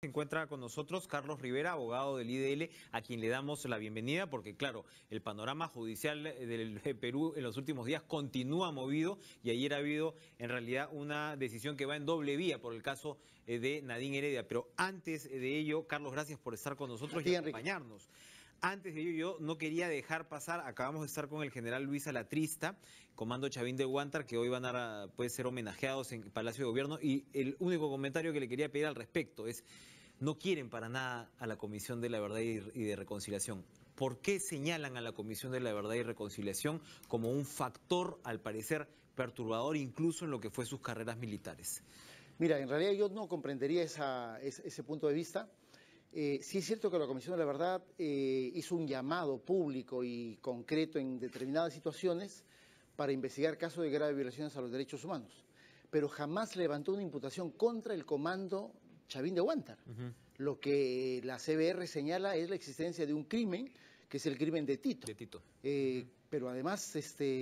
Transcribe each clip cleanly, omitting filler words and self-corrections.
Se encuentra con nosotros Carlos Rivera, abogado del IDL, a quien le damos la bienvenida porque, claro, el panorama judicial del Perú en los últimos días continúa movido y ayer ha habido, en realidad, una decisión que va en doble vía por el caso de Nadine Heredia. Pero antes de ello, Carlos, gracias por estar con nosotros y acompañarnos. Antes de ello, yo no quería dejar pasar, acabamos de estar con el general Luis Alatrista, comando Chavín de Huántar, que hoy van a ser homenajeados en Palacio de Gobierno, y el único comentario que le quería pedir al respecto es, no quieren para nada a la Comisión de la Verdad y de Reconciliación. ¿Por qué señalan a la Comisión de la Verdad y Reconciliación como un factor, al parecer, perturbador incluso en lo que fue sus carreras militares? Mira, en realidad yo no comprendería ese punto de vista. Sí es cierto que la Comisión de la Verdad hizo un llamado público y concreto en determinadas situaciones para investigar casos de graves violaciones a los derechos humanos, pero jamás levantó una imputación contra el comando Chavín de Huántar. Lo que la CBR señala es la existencia de un crimen, que es el crimen de Tito. Pero además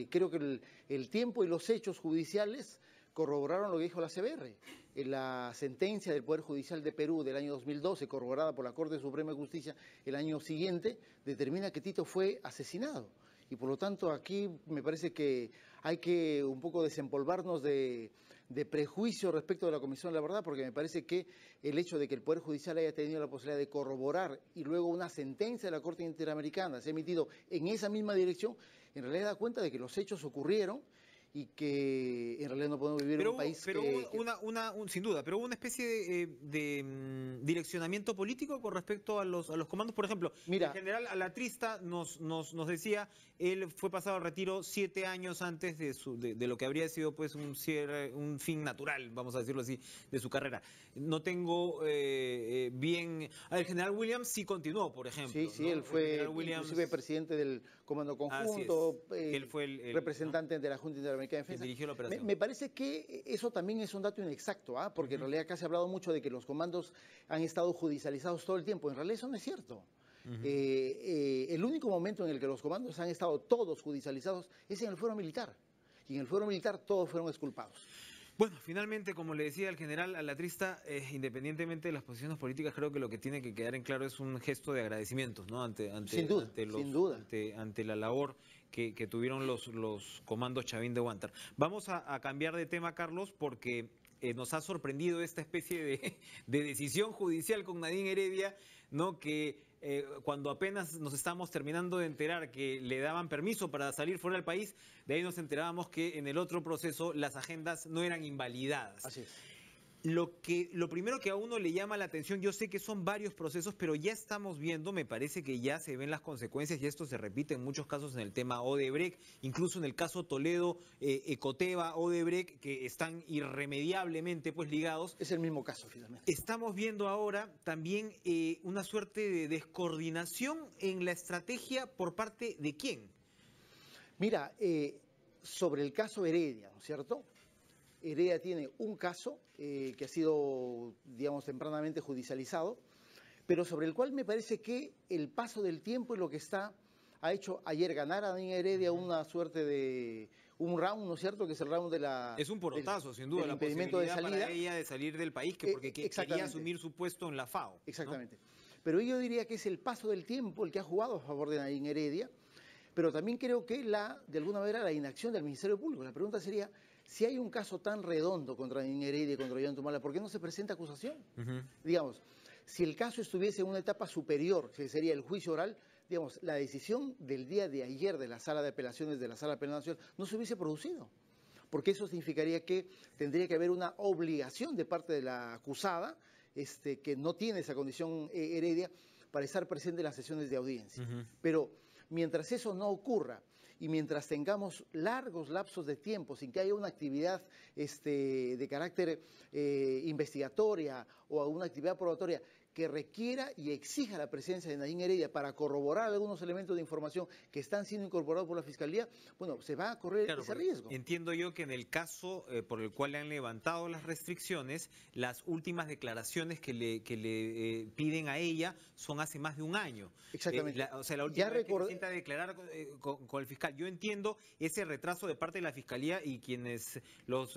creo que el tiempo y los hechos judiciales corroboraron lo que dijo la CBR. La sentencia del Poder Judicial de Perú del año 2012, corroborada por la Corte Suprema de Justicia el año siguiente, determina que Tito fue asesinado. Y por lo tanto aquí me parece que hay que un poco desempolvarnos de prejuicio respecto de la Comisión de la Verdad, porque me parece que el hecho de que el Poder Judicial haya tenido la posibilidad de corroborar y luego una sentencia de la Corte Interamericana se ha emitido en esa misma dirección, en realidad da cuenta de que los hechos ocurrieron y que en realidad no podemos vivir en un país sin duda, pero hubo una especie de direccionamiento político con respecto a los comandos. Por ejemplo, mira, el general Alatrista nos decía, él fue pasado al retiro 7 años antes de lo que habría sido pues un fin natural, vamos a decirlo así, de su carrera. No tengo bien... El general Williams sí continuó, por ejemplo. Sí, sí, ¿no? Él fue inclusive presidente del Comando Conjunto, él fue el representante de la Junta Interamericana de Defensa. Dirigió la operación. Me parece que eso también es un dato inexacto, porque en realidad acá se ha hablado mucho de que los comandos han estado judicializados todo el tiempo. En realidad eso no es cierto. El único momento en el que los comandos han estado todos judicializados es en el fuero militar. Y en el fuero militar todos fueron exculpados. Bueno, finalmente, como le decía el general Alatrista, independientemente de las posiciones políticas, creo que lo que tiene que quedar en claro es un gesto de agradecimiento, ¿no? Ante la labor que tuvieron los comandos Chavín de Huántar. Vamos a cambiar de tema, Carlos, porque nos ha sorprendido esta especie de decisión judicial con Nadine Heredia, ¿no? Que cuando apenas nos estamos terminando de enterar que le daban permiso para salir fuera del país, de ahí nos enterábamos que en el otro proceso las agendas no eran invalidadas. Así es. Lo primero que a uno le llama la atención, yo sé que son varios procesos, pero ya estamos viendo, me parece que ya se ven las consecuencias, y esto se repite en muchos casos en el tema Odebrecht, incluso en el caso Toledo, Ecoteva, Odebrecht, que están irremediablemente pues ligados. Es el mismo caso, finalmente. Estamos viendo ahora también una suerte de descoordinación en la estrategia por parte de quién. Mira, sobre el caso Heredia, ¿no es cierto? Heredia tiene un caso que ha sido, digamos, tempranamente judicializado, pero sobre el cual me parece que el paso del tiempo y lo que ha hecho ayer ganar a Nadine Heredia una suerte de un round, ¿no es cierto? Que es el round de la... Es un portazo, sin duda, la posibilidad para ella de salir del país, porque quería asumir su puesto en la FAO. Exactamente. ¿No? Pero yo diría que es el paso del tiempo el que ha jugado a favor de Nadine Heredia, pero también creo que de alguna manera la inacción del Ministerio Público. La pregunta sería, si hay un caso tan redondo contra Nadine Heredia y contra Ollanta, ¿por qué no se presenta acusación? Digamos, si el caso estuviese en una etapa superior, que sería el juicio oral, digamos, la decisión del día de ayer de la Sala de Apelaciones de la Sala Penal Nacional no se hubiese producido, porque eso significaría que tendría que haber una obligación de parte de la acusada, que no tiene esa condición Heredia, para estar presente en las sesiones de audiencia. Pero mientras eso no ocurra y mientras tengamos largos lapsos de tiempo sin que haya una actividad de carácter investigatoria o alguna actividad probatoria que requiera y exija la presencia de Nadine Heredia para corroborar algunos elementos de información que están siendo incorporados por la Fiscalía, bueno, se va a correr ese riesgo. Entiendo yo que en el caso por el cual le han levantado las restricciones, las últimas declaraciones que le piden a ella son hace más de un año. Exactamente. O sea, la última vez que se sienta a declarar con el fiscal. yo entiendo ese retraso de parte de la Fiscalía y quienes, los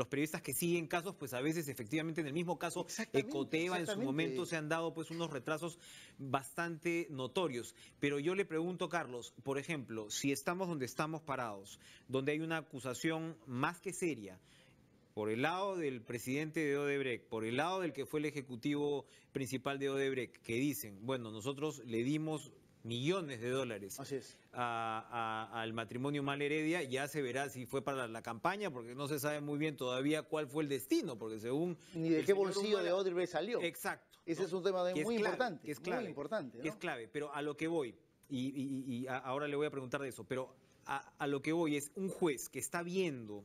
periodistas que siguen casos, pues a veces efectivamente en el mismo caso Ecoteva en su momento se han dado pues unos retrasos bastante notorios. Pero yo le pregunto, Carlos, por ejemplo, si estamos donde estamos parados, donde hay una acusación más que seria, por el lado del presidente de Odebrecht, por el lado del que fue el ejecutivo principal de Odebrecht, que dicen, bueno, nosotros le dimos millones de dólares al matrimonio Humala Heredia, ya se verá si fue para la campaña, porque no se sabe muy bien todavía cuál fue el destino, porque según... Ni de qué bolsillo Humala, de Odebrecht salió. Exacto. Ese es un tema muy importante. Que es clave, muy importante, ¿no? Que es clave, pero a lo que voy, y ahora le voy a preguntar de eso, pero a lo que voy es un juez que está viendo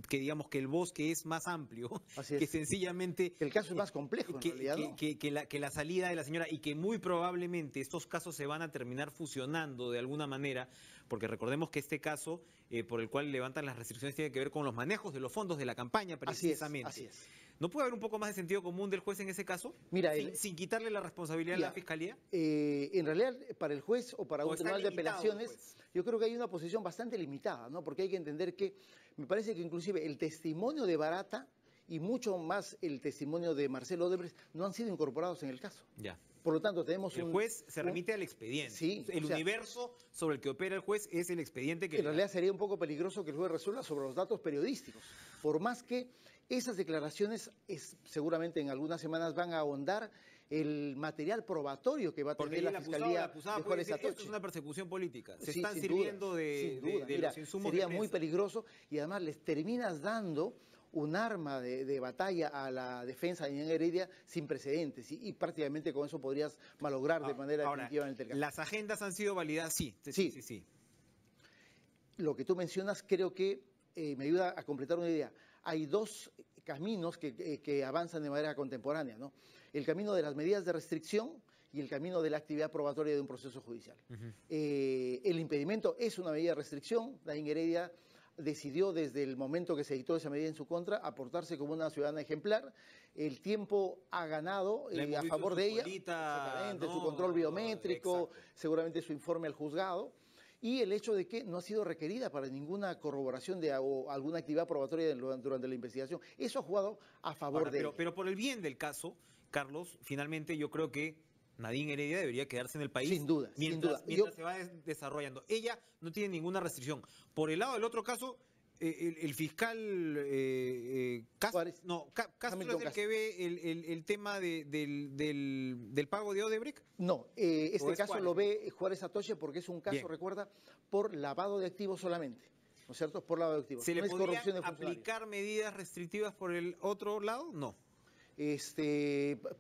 que digamos que el bosque es más amplio, que sencillamente... El caso es más complejo, en realidad, ¿no? que la salida de la señora, y que muy probablemente estos casos se van a terminar fusionando de alguna manera, porque recordemos que este caso por el cual levantan las restricciones tiene que ver con los manejos de los fondos de la campaña, precisamente. Así es. ¿No puede haber un poco más de sentido común del juez en ese caso? Mira, sin quitarle la responsabilidad a la Fiscalía. En realidad, para el juez o para un tribunal de apelaciones, yo creo que hay una posición bastante limitada, ¿no? Porque hay que entender que, me parece que inclusive el testimonio de Barata y mucho más el testimonio de Marcelo Odebrecht no han sido incorporados en el caso. Ya. Por lo tanto, tenemos el juez se remite al expediente. Sí, el universo sobre el que opera el juez es el expediente que... En realidad sería un poco peligroso que el juez resuelva sobre los datos periodísticos, por más que esas declaraciones seguramente en algunas semanas van a ahondar el material probatorio que va a tener la Fiscalía de Juárez Atoche. Esto es una persecución política. Se están sirviendo de los insumos. Sería muy peligroso y además les terminas dando un arma de batalla a la defensa de Daniel Heredia sin precedentes y prácticamente con eso podrías malograr de manera definitiva en el caso. ¿Las agendas han sido validadas? Sí. Lo que tú mencionas creo que me ayuda a completar una idea. Hay dos caminos que avanzan de manera contemporánea, ¿no? El camino de las medidas de restricción y el camino de la actividad probatoria de un proceso judicial. El impedimento es una medida de restricción. Daniel Heredia decidió desde el momento que se dictó esa medida en su contra aportarse como una ciudadana ejemplar. El tiempo ha ganado a favor de ella, exactamente, su control biométrico, seguramente su informe al juzgado, y el hecho de que no ha sido requerida para ninguna corroboración o alguna actividad probatoria durante la investigación. Eso ha jugado a favor de ella. Pero por el bien del caso, Carlos, finalmente yo creo que Nadine Heredia debería quedarse en el país. Sin duda, mientras se va desarrollando. Ella no tiene ninguna restricción. Por el lado del otro caso, el fiscal Castro es el que ve el tema del pago de Odebrecht. No, este caso lo ve Juárez Atoche porque es un caso, recuerda, por lavado de activos solamente. ¿No es cierto? Por lavado de activos. ¿Se le podría aplicar medidas restrictivas por el otro lado? No.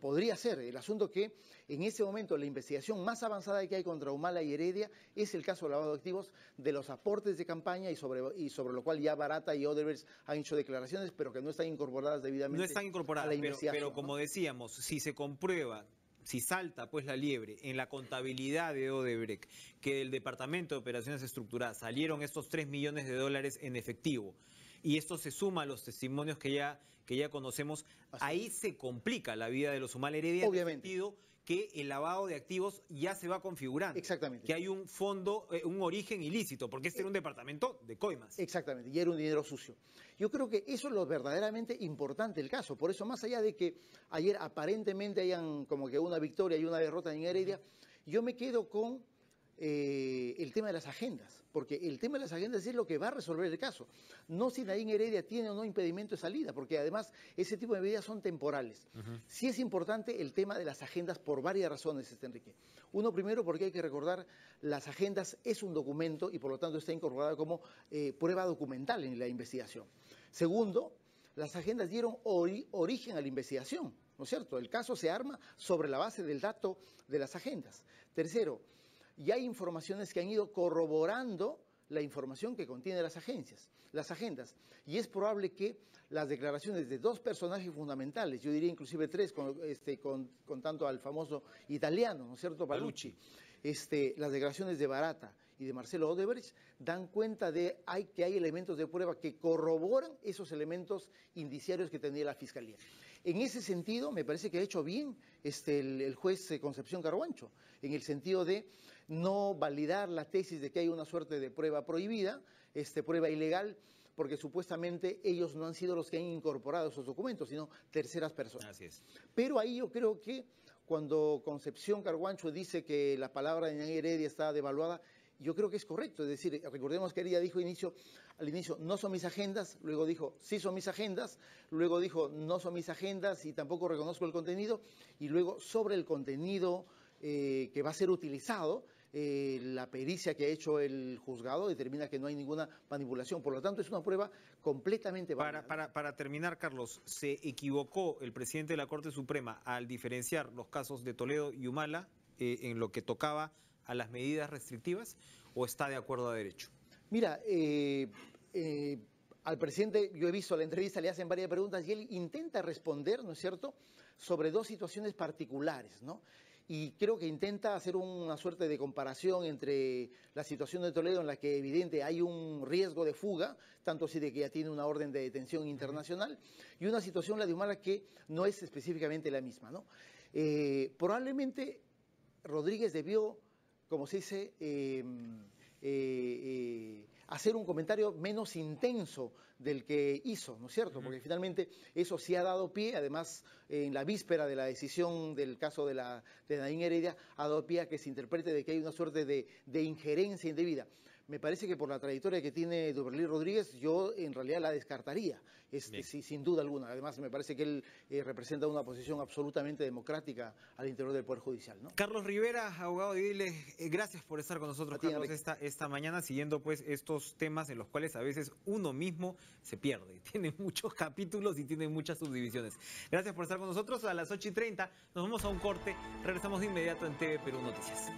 Podría ser. El asunto que en ese momento la investigación más avanzada que hay contra Humala y Heredia es el caso de lavado de activos, de los aportes de campaña y sobre lo cual ya Barata y Odebrecht han hecho declaraciones, pero que no están incorporadas debidamente. No están incorporadas, a la investigación, pero como decíamos, si se comprueba, si salta pues la liebre en la contabilidad de Odebrecht, que del Departamento de Operaciones Estructuradas salieron estos 3 millones de dólares en efectivo, y esto se suma a los testimonios que ya conocemos, ahí se complica la vida de los Humala Heredia, obviamente, en el sentido que el lavado de activos ya se va configurando. Exactamente. Que hay un fondo, un origen ilícito, porque este era un departamento de coimas. Exactamente, y era un dinero sucio. Yo creo que eso es lo verdaderamente importante del caso. Por eso, más allá de que ayer aparentemente hayan como que una victoria y una derrota en Heredia, yo me quedo con el tema de las agendas, porque el tema de las agendas es lo que va a resolver el caso. No si Nadine Heredia tiene o no impedimento de salida, porque además ese tipo de medidas son temporales. Sí es importante el tema de las agendas por varias razones, Enrique. Uno, primero, porque hay que recordar, las agendas es un documento y por lo tanto está incorporada como prueba documental en la investigación. Segundo, las agendas dieron origen a la investigación, ¿no es cierto? El caso se arma sobre la base del dato de las agendas. Tercero, y hay informaciones que han ido corroborando la información que contienen las agendas. Y es probable que las declaraciones de dos personajes fundamentales, yo diría inclusive tres, contando al famoso italiano, ¿no es cierto?, Palucci, las declaraciones de Barata y de Marcelo Odebrecht dan cuenta de que hay elementos de prueba que corroboran esos elementos indiciarios que tenía la Fiscalía. En ese sentido, me parece que ha hecho bien el juez Concepción Carhuancho, en el sentido de no validar la tesis de que hay una suerte de prueba prohibida, prueba ilegal, porque supuestamente ellos no han sido los que han incorporado esos documentos, sino terceras personas. Así es. Pero ahí yo creo que cuando Concepción Carhuancho dice que la palabra de Hernán Heredia está devaluada, yo creo que es correcto. Es decir, recordemos que Heredia dijo al inicio, no son mis agendas, luego dijo, sí son mis agendas, luego dijo, no son mis agendas y tampoco reconozco el contenido, y luego sobre el contenido que va a ser utilizado, la pericia que ha hecho el juzgado determina que no hay ninguna manipulación. Por lo tanto, es una prueba completamente válida. Para terminar, Carlos, ¿se equivocó el presidente de la Corte Suprema al diferenciar los casos de Toledo y Humala en lo que tocaba a las medidas restrictivas, o está de acuerdo a derecho? Mira, al presidente, yo he visto la entrevista, le hacen varias preguntas y él intenta responder, ¿no es cierto?, sobre dos situaciones particulares, ¿no? Y creo que intenta hacer una suerte de comparación entre la situación de Toledo, en la que evidente hay un riesgo de fuga, tanto así de que ya tiene una orden de detención internacional, y una situación, la de Humala, que no es específicamente la misma, ¿no? Probablemente Rodríguez debió, como se dice, hacer un comentario menos intenso del que hizo, ¿no es cierto? Porque finalmente eso sí ha dado pie, además en la víspera de la decisión del caso de Nadine Heredia, ha dado pie a que se interprete de que hay una suerte de injerencia indebida. Me parece que por la trayectoria que tiene Duberlí Rodríguez, yo en realidad la descartaría, sí, sin duda alguna. Además, me parece que él representa una posición absolutamente democrática al interior del Poder Judicial, ¿no? Carlos Rivera, abogado de IDILE, gracias por estar con nosotros, Carlos, esta mañana, siguiendo pues estos temas en los cuales a veces uno mismo se pierde. Tiene muchos capítulos y tiene muchas subdivisiones. Gracias por estar con nosotros. A las 8:30 nos vamos a un corte. Regresamos de inmediato en TV Perú Noticias.